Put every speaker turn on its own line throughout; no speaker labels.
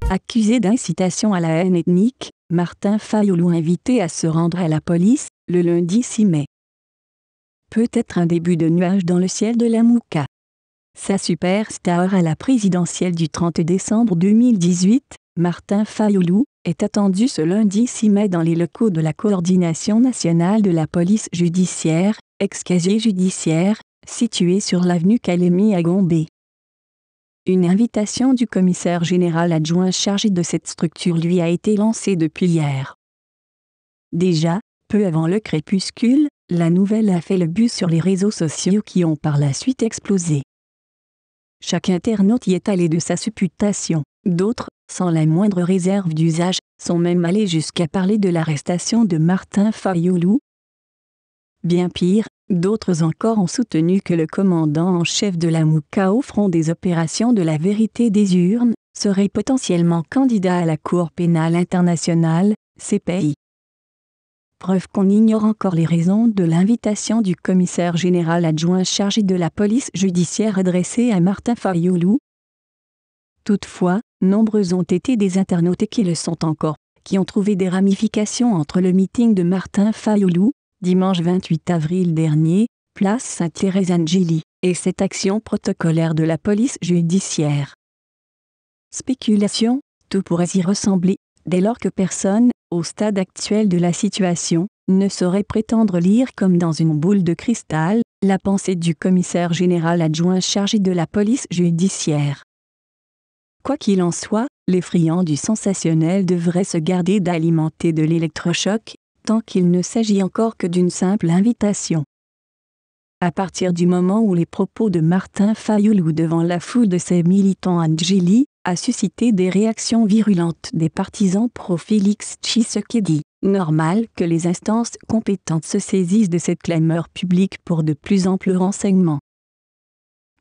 Accusé d'incitation à la haine ethnique, Martin Fayoulou invité à se rendre à la police, le lundi 6 mai. Peut-être un début de nuage dans le ciel de la Mouka. Sa superstar à la présidentielle du 30 décembre 2018, Martin Fayoulou, est attendu ce lundi 6 mai dans les locaux de la Coordination nationale de la police judiciaire, ex-casier judiciaire, situé sur l'avenue Calémie à Gombe. Une invitation du commissaire général adjoint chargé de cette structure lui a été lancée depuis hier. Déjà, peu avant le crépuscule, la nouvelle a fait le buzz sur les réseaux sociaux qui ont par la suite explosé. Chaque internaute y est allé de sa supputation. D'autres, sans la moindre réserve d'usage, sont même allés jusqu'à parler de l'arrestation de Martin Fayoulou. Bien pire, d'autres encore ont soutenu que le commandant en chef de la Mouka au front des opérations de la vérité des urnes serait potentiellement candidat à la Cour pénale internationale, CPI. Preuve qu'on ignore encore les raisons de l'invitation du commissaire général adjoint chargé de la police judiciaire adressée à Martin Fayoulou. Toutefois, nombreux ont été des internautes qui le sont encore, qui ont trouvé des ramifications entre le meeting de Martin Fayoulou, dimanche 28 avril dernier, place Sainte-Thérèse-Angély, et cette action protocolaire de la police judiciaire. Spéculation, tout pourrait y ressembler, dès lors que personne, au stade actuel de la situation, ne saurait prétendre lire comme dans une boule de cristal, la pensée du commissaire général adjoint chargé de la police judiciaire. Quoi qu'il en soit, les friands du sensationnel devraient se garder d'alimenter de l'électrochoc, tant qu'il ne s'agit encore que d'une simple invitation. À partir du moment où les propos de Martin Fayoulou devant la foule de ses militants Angély a suscité des réactions virulentes des partisans pro-Félix Tshisekedi, normal que les instances compétentes se saisissent de cette clameur publique pour de plus amples renseignements.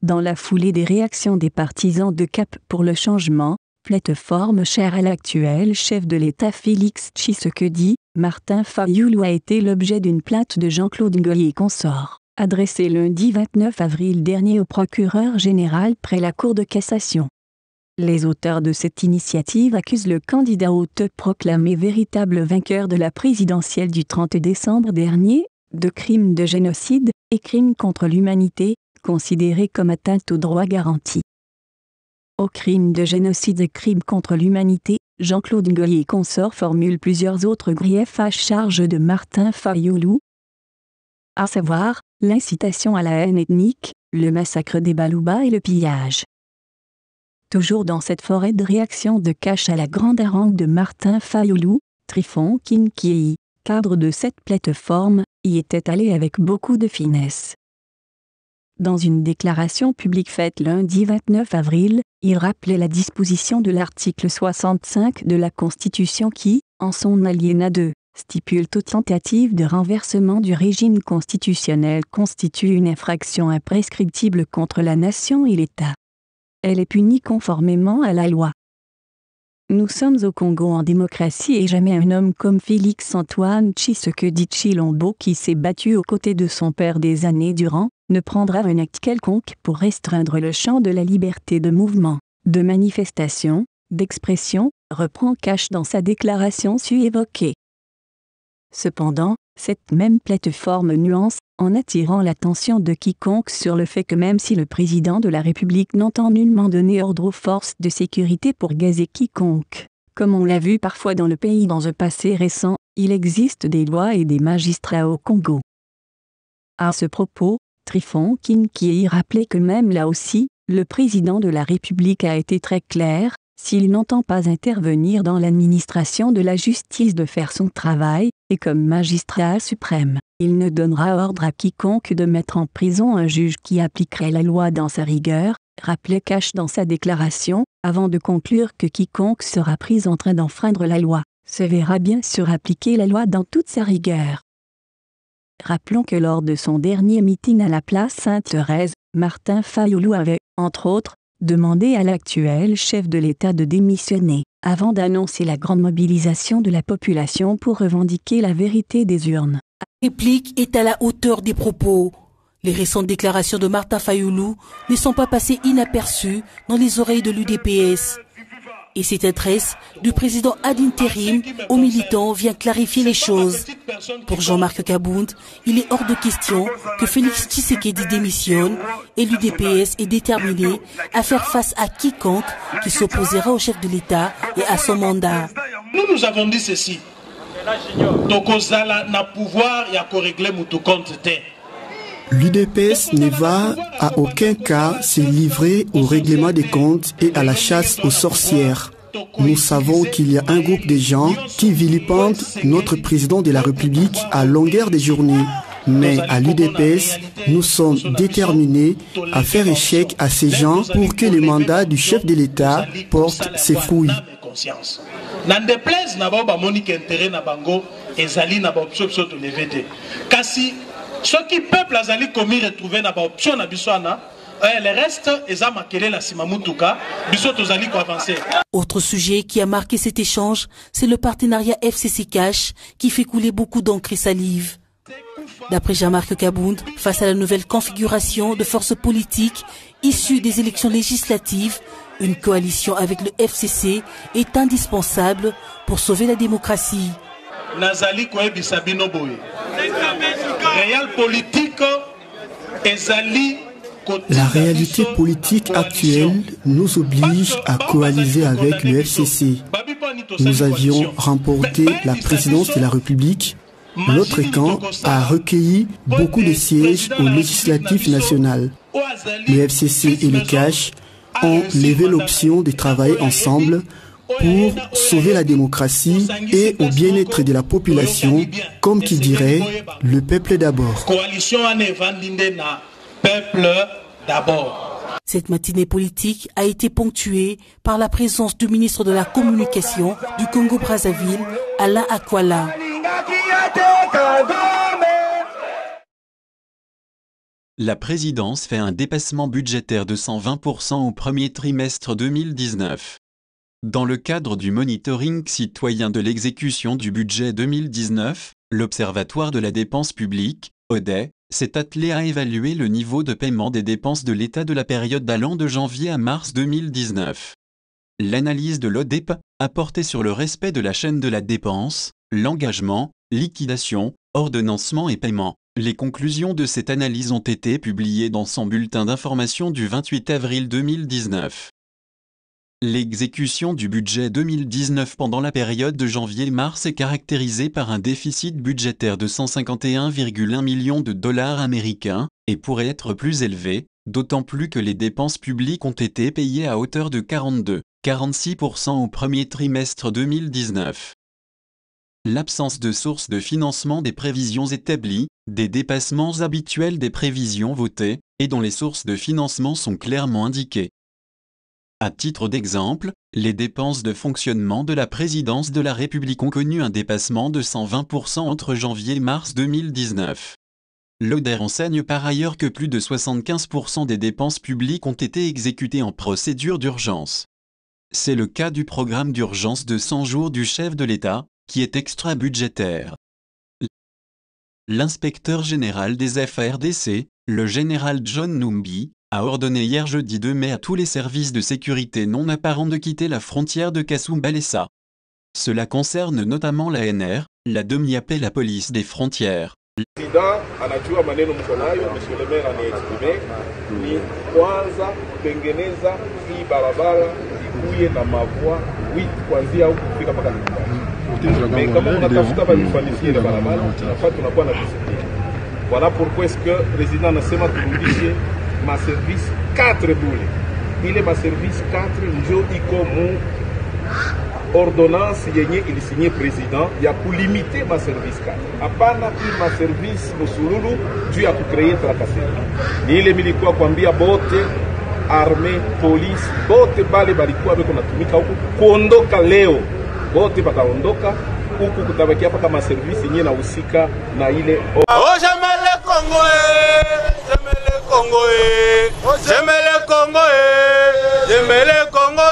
Dans la foulée des réactions des partisans de Cap pour le changement, plateforme chère à l'actuel chef de l'État Félix Tshisekedi, Martin Fayoulou a été l'objet d'une plainte de Jean-Claude Ngoyi et consorts, adressée lundi 29 avril dernier au procureur général près la Cour de cassation. Les auteurs de cette initiative accusent le candidat autoproclamé véritable vainqueur de la présidentielle du 30 décembre dernier, de crimes de génocide et crimes contre l'humanité, considérés comme atteinte aux droits garantis. Aux crimes de génocide et crimes contre l'humanité, Jean-Claude Ngoyi et consorts formulent plusieurs autres griefs à charge de Martin Fayoulou, à savoir, l'incitation à la haine ethnique, le massacre des Balouba et le pillage. Toujours dans cette forêt de réactions de cache à la grande harangue de Martin Fayoulou, Tryphon Kinkiei, cadre de cette plateforme, y était allé avec beaucoup de finesse. Dans une déclaration publique faite lundi 29 avril, il rappelait la disposition de l'article 65 de la Constitution qui, en son alinéa 2, stipule toute tentative de renversement du régime constitutionnel constitue une infraction imprescriptible contre la nation et l'État. Elle est punie conformément à la loi. Nous sommes au Congo en démocratie et jamais un homme comme Félix-Antoine Tshisekedi Tshilombo qui s'est battu aux côtés de son père des années durant, ne prendra un acte quelconque pour restreindre le champ de la liberté de mouvement, de manifestation, d'expression, reprend Cash dans sa déclaration su-évoquée. Cependant, cette même plateforme nuance, en attirant l'attention de quiconque sur le fait que même si le président de la République n'entend nullement donner ordre aux forces de sécurité pour gazer quiconque, comme on l'a vu parfois dans le pays dans un passé récent, il existe des lois et des magistrats au Congo. À ce propos, Tryphon Kinkiei rappelait que même là aussi, le président de la République a été très clair, s'il n'entend pas intervenir dans l'administration de la justice de faire son travail, et comme magistrat suprême, il ne donnera ordre à quiconque de mettre en prison un juge qui appliquerait la loi dans sa rigueur, rappelait Cash dans sa déclaration, avant de conclure que quiconque sera pris en train d'enfreindre la loi, se verra bien sûr appliquer la loi dans toute sa rigueur. Rappelons que lors de son dernier meeting à la place Sainte-Thérèse, Martin Fayoulou avait, entre autres, demandé à l'actuel chef de l'État de démissionner, avant d'annoncer la grande mobilisation de la population pour revendiquer la vérité des urnes.
La réplique est à la hauteur des propos. Les récentes déclarations de Martin Fayoulou ne sont pas passées inaperçues dans les oreilles de l'UDPS. Et cette adresse du président ad interim aux militants vient clarifier les choses. Pour Jean-Marc Kabound, il est hors de question que Félix Tshisekedi démissionne et l'UDPS est déterminé à faire face à quiconque qui s'opposera au chef de l'État et à son mandat.
Nous avons dit ceci. Tokozala na pouvoir ya ko régler mutu compte te.
L'UDPS ne va à aucun cas se livrer au règlement des comptes et à la chasse aux sorcières. Nous savons qu'il y a un groupe de gens qui vilipendent notre président de la République à longueur de journée. Mais à l'UDPS, nous sommes déterminés à faire échec à ces gens pour que le mandat du chef de l'État porte ses fruits.
Ce qui peuple azali komi retrouver na ba option na biswana, le reste eza makele la simamutuka, biso tozali ko avancer.
Autre sujet qui a marqué cet échange, c'est le partenariat FCC Cash qui fait couler beaucoup d'encre et salive. D'après Jean-Marc Kabound, face à la nouvelle configuration de forces politiques issues des élections législatives, une coalition avec le FCC est indispensable pour sauver la démocratie.
Nazali ko ebisa bino boye.
La réalité politique actuelle nous oblige à coaliser avec le FCC. Nous avions remporté la présidence de la République. Notre camp a recueilli beaucoup de sièges au législatif national. Le FCC et le CASH ont levé l'option de travailler ensemble pour sauver la démocratie et au bien-être de la population, comme qui dirait, le peuple d'abord.
Cette matinée politique a été ponctuée par la présence du ministre de la Communication du Congo-Brazzaville, Alain Akwala.
La présidence fait un dépassement budgétaire de 120% au premier trimestre 2019. Dans le cadre du monitoring citoyen de l'exécution du budget 2019, l'Observatoire de la dépense publique, ODE, s'est attelé à évaluer le niveau de paiement des dépenses de l'État de la période allant de janvier à mars 2019. L'analyse de l'ODEP a porté sur le respect de la chaîne de la dépense, l'engagement, liquidation, ordonnancement et paiement. Les conclusions de cette analyse ont été publiées dans son bulletin d'information du 28 avril 2019. L'exécution du budget 2019 pendant la période de janvier-mars est caractérisée par un déficit budgétaire de 151,1 millions de dollars américains et pourrait être plus élevé, d'autant plus que les dépenses publiques ont été payées à hauteur de 42,46% au premier trimestre 2019. L'absence de source de financement des prévisions établies, des dépassements habituels des prévisions votées, et dont les sources de financement sont clairement indiquées. À titre d'exemple, les dépenses de fonctionnement de la présidence de la République ont connu un dépassement de 120% entre janvier et mars 2019. L'ODE enseigne par ailleurs que plus de 75% des dépenses publiques ont été exécutées en procédure d'urgence. C'est le cas du programme d'urgence de 100 jours du chef de l'État, qui est extra-budgétaire. L'inspecteur général des FARDC, le général John Numbi, a ordonné hier jeudi 2 mai à tous les services de sécurité non apparents de quitter la frontière de Kasumbalesa. Cela concerne notamment l'ANR, la DEMIAP et la police des frontières.
Voilà pourquoi est-ce que le président nasema turudishe ma service 4 bule. Ile ma service 4 njo iko mu ordonnance yenye ilisinye président ya kulimite ma service 4. Hapana ki ma service musululu juu ya kucreate trakaseri. Ni ile milikuwa kwambia bote arme, police, bote bale balikuwa beko natumika huku kuondoka leo. Bote bataondoka huku kutabakia hapa kama service yenye na usika na ile
j'aime le Congo, j'aime le Congo, j'aime le Congo, j'aime le Congo,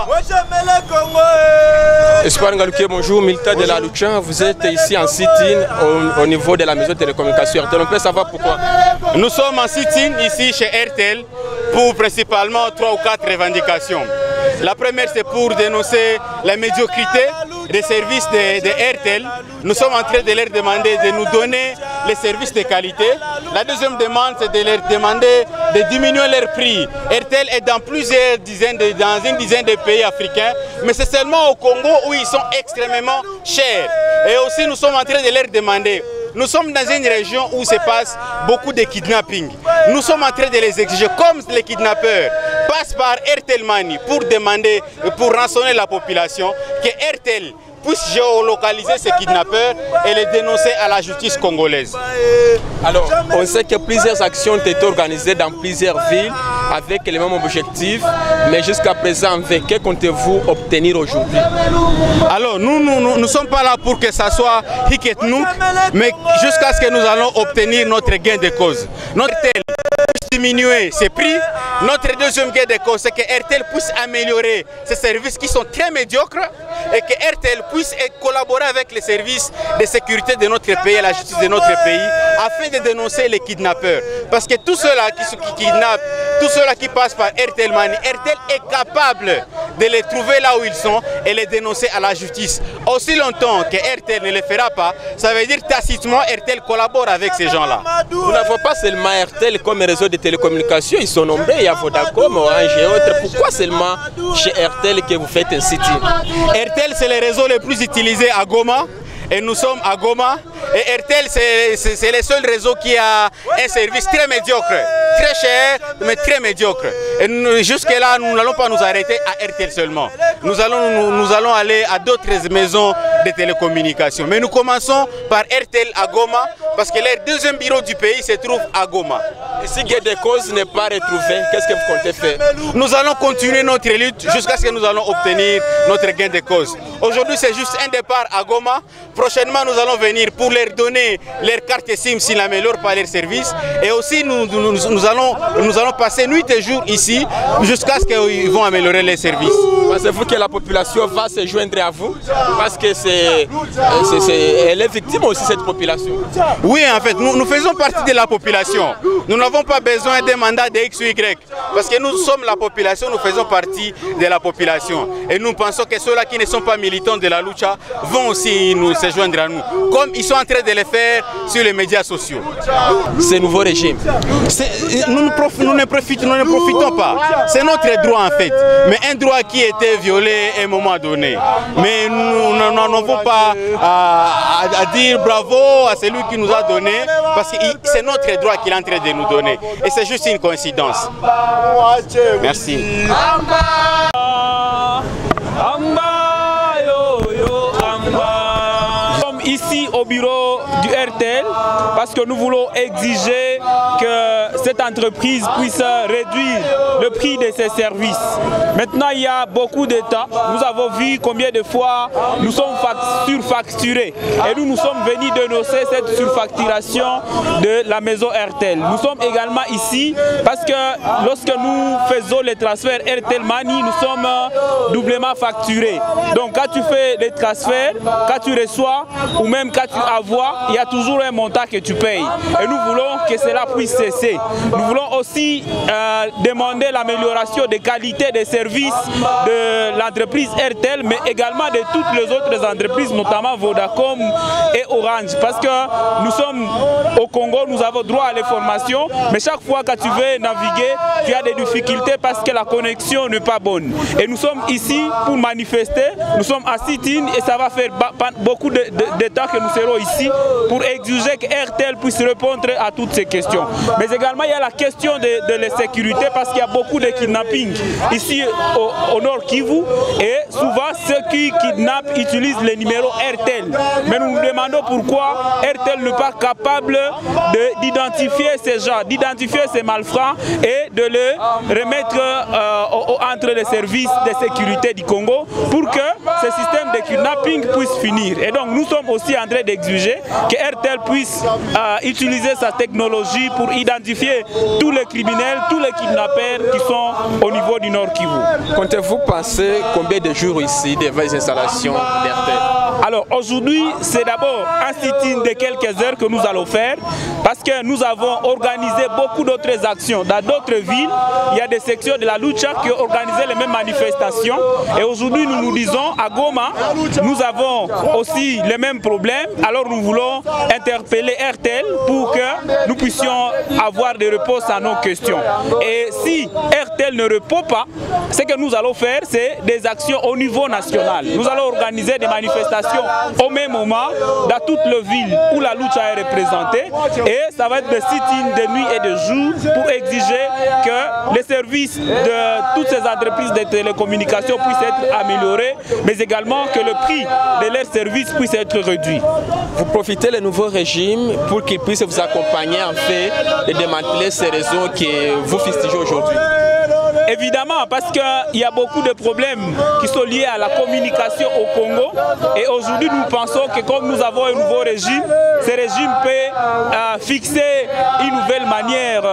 moi j'aime le Congo.
Espoir Ngalukié, bonjour, militant de la Lucha. Vous êtes ici en sit-in au niveau de la maison de télécommunication RTL. On peut savoir pourquoi?
Nous sommes en sit-in ici chez RTL pour principalement 3 ou 4 revendications. La première, c'est pour dénoncer la médiocrité des services de RTL. Nous sommes en train de leur demander de nous donner les services de qualité. La deuxième demande, c'est de leur demander de diminuer leurs prix. RTL est dans dans une dizaine de pays africains, mais c'est seulement au Congo où ils sont extrêmement chers. Et aussi, nous sommes en train de leur demander. Nous sommes dans une région où se passe beaucoup de kidnapping. Nous sommes en train de les exiger, comme les kidnappeurs passent par RTL Money pour demander, pour rançonner la population, que RTL puisse géolocaliser ces kidnappeurs et les dénoncer à la justice congolaise.
Alors, on sait que plusieurs actions ont été organisées dans plusieurs villes avec les mêmes objectifs, mais jusqu'à présent, que comptez-vous obtenir aujourd'hui?
Alors, nous ne sommes pas là pour que ça soit hic nous, mais jusqu'à ce que nous allons obtenir notre gain de cause. Notre RTL puisse diminuer ses prix. Notre deuxième gain de cause, c'est que RTL puisse améliorer ses services qui sont très médiocres et que RTL puisse collaborer avec les services de sécurité de notre pays et la justice de notre pays afin de dénoncer les kidnappeurs. Parce que tous ceux-là qui kidnappent, tous ceux-là qui passent par RTL Money, RTL est capable de les trouver là où ils sont et les dénoncer à la justice. Aussi longtemps que RTL ne le fera pas, ça veut dire tacitement RTL collabore avec ces gens-là.
Nous n'avons pas seulement RTL comme réseau de télécommunications, ils sont nombreux, il y a Vodacom, Orange et autres. Pourquoi seulement chez RTL que vous faites un sit-in?
RTL, c'est le réseau le plus utilisé à Goma. Et nous sommes à Goma. Et RTL, c'est le seul réseau qui a un service très médiocre. Très cher, mais très médiocre. Et jusque-là, nous n'allons pas nous arrêter à RTL seulement. Nous allons aller à d'autres maisons de télécommunications. Mais nous commençons par RTL à Goma, parce que leur deuxième bureau du pays se trouve à Goma.
Et si gain de cause n'est pas retrouvé, qu'est-ce que vous comptez faire?
Nous allons continuer notre lutte jusqu'à ce que nous allons obtenir notre gain de cause. Aujourd'hui, c'est juste un départ à Goma. Prochainement, nous allons venir pour leur donner leur carte SIM s'ils n'améliorent pas leur service. Et aussi, nous allons passer nuit et jour ici jusqu'à ce qu'ils vont améliorer les services.
Pensez-vous que la population va se joindre à vous? Parce que elle est victime aussi, cette population.
Oui, en fait, nous faisons partie de la population. Nous n'avons pas besoin d'un mandat de X ou Y. Parce que nous sommes la population, nous faisons partie de la population. Et nous pensons que ceux-là qui ne sont pas militants de la lucha vont aussi se joindre à nous. Comme ils sont en train de le faire sur les médias sociaux.
Ce nouveau régime.
Nous ne profitons pas. C'est notre droit en fait. Mais un droit qui était violé à un moment donné. Mais nous n'en avons pas à dire bravo à celui qui nous a donné. Parce que c'est notre droit qu'il est en train de nous donner. Et c'est juste une coïncidence. Merci.
Ici au bureau du RTL parce que nous voulons exiger que cette entreprise puisse réduire le prix de ses services. Maintenant, il y a beaucoup d'États. Nous avons vu combien de fois nous sommes surfacturés et nous sommes venus dénoncer cette surfacturation de la maison RTL. Nous sommes également ici parce que lorsque nous faisons les transferts RTL Money, nous sommes doublement facturés. Donc quand tu fais les transferts, quand tu reçois ou même quand tu envoies, il y a toujours un montant que tu payes. Et nous voulons que cela puisse cesser. Nous voulons aussi demander l'amélioration des qualités des services de l'entreprise RTL, mais également de toutes les autres entreprises, notamment Vodacom et Orange. Parce que nous sommes au Congo, nous avons droit à l'information, mais chaque fois que tu veux naviguer, tu as des difficultés parce que la connexion n'est pas bonne. Et nous sommes ici pour manifester, nous sommes à sit-in et ça va faire beaucoup de temps que nous serons ici pour exiger que RTL puisse répondre à toutes ces questions. Mais également, il y a la question de la sécurité parce qu'il y a beaucoup de kidnapping ici au Nord Kivu et souvent ceux qui kidnappent utilisent les numéros RTL. Mais nous nous demandons pourquoi RTL n'est pas capable d'identifier ces gens, d'identifier ces malfrats et de les remettre entre les services de sécurité du Congo pour que ce système de kidnapping puisse finir. Et donc nous sommes aussi en train d'exiger que RTL puisse utiliser sa technologie pour identifier tous les criminels, tous les kidnappeurs qui sont au niveau du Nord Kivu.
Comptez-vous passer combien de jours ici devant les installations d'RTL?
Alors aujourd'hui, c'est d'abord un sit-in de quelques heures que nous allons faire parce que nous avons organisé beaucoup d'autres actions. Dans d'autres villes, il y a des sections de la lucha qui ont organisé les mêmes manifestations. Et aujourd'hui, nous nous disons à Goma, nous avons aussi les mêmes problèmes. Alors nous voulons interpeller RTL pour que nous puissions avoir des réponses à nos questions. Et si RTL ne répond pas, ce que nous allons faire, c'est des actions au niveau national. Nous allons organiser des manifestations au même moment dans toutes les villes où la lucha est représentée. Et ça va être des sit-in de nuit et de jour pour exiger que les services de toutes ces entreprises de télécommunications puissent être améliorés, mais également que le prix de leurs services puisse être réduit.
Vous profitez du nouveau régime pour qu'il puisse vous accompagner en fait de démanteler ces réseaux que vous fustigez aujourd'hui?
Évidemment, parce qu'il y a beaucoup de problèmes qui sont liés à la communication au Congo. Et aujourd'hui, nous pensons que comme nous avons un nouveau régime, ce régime peut fixer une nouvelle manière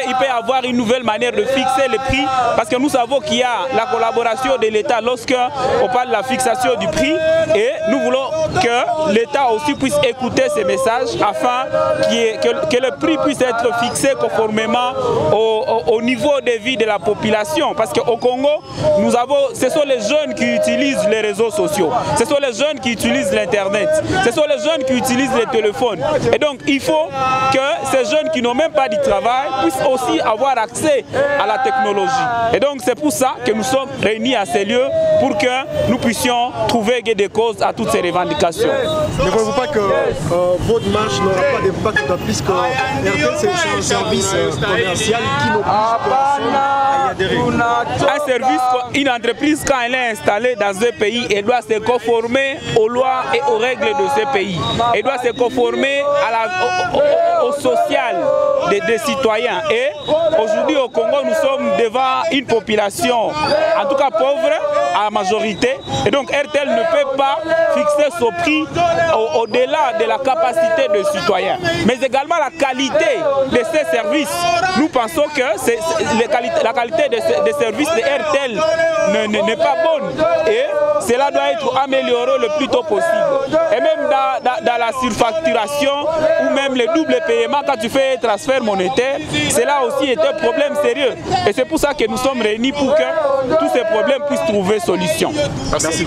il peut avoir une nouvelle manière de fixer les prix. Parce que nous savons qu'il y a la collaboration de l'État lorsqu'on parle de la fixation du prix. Et nous voulons que l'État aussi puisse écouter ces messages afin que le prix puisse être fixé conformément au niveau de vie de la population, parce qu'au Congo, ce sont les jeunes qui utilisent les réseaux sociaux, ce sont les jeunes qui utilisent l'internet, ce sont les jeunes qui utilisent les téléphones. Et donc il faut que ces jeunes qui n'ont même pas de travail puissent aussi avoir accès à la technologie. Et donc c'est pour ça que nous sommes réunis à ces lieux, pour que nous puissions trouver des causes à toutes ces revendications.
Ne voyez-vous pas que votre marche n'aura pas d'impact, puisque RTL c'est un service commercial qui n'oblige
un service, une entreprise, quand elle est installée dans un pays, elle doit se conformer aux lois et aux règles de ce pays. Elle doit se conformer au social des citoyens. Et aujourd'hui au Congo, nous sommes devant une population, en tout cas pauvre, à la majorité. Et donc RTL ne peut pas fixer son prix au-delà de la capacité des citoyens. Mais également la qualité de ces services. Nous pensons que la qualité des services de RTL n'est pas bonne. Et cela doit être amélioré le plus tôt possible. Et même dans la surfacturation ou même les doubles paiements, quand tu fais un transfert monétaire, cela aussi est un problème sérieux. Et c'est pour ça que nous sommes réunis pour que tous ces problèmes puissent trouver solution.
Merci.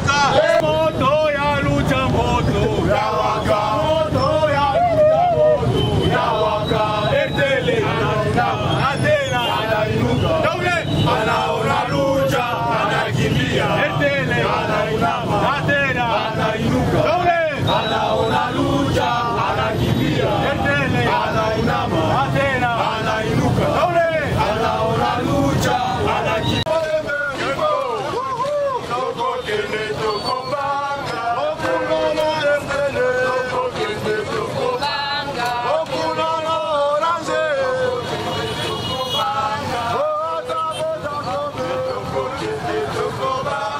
Go back.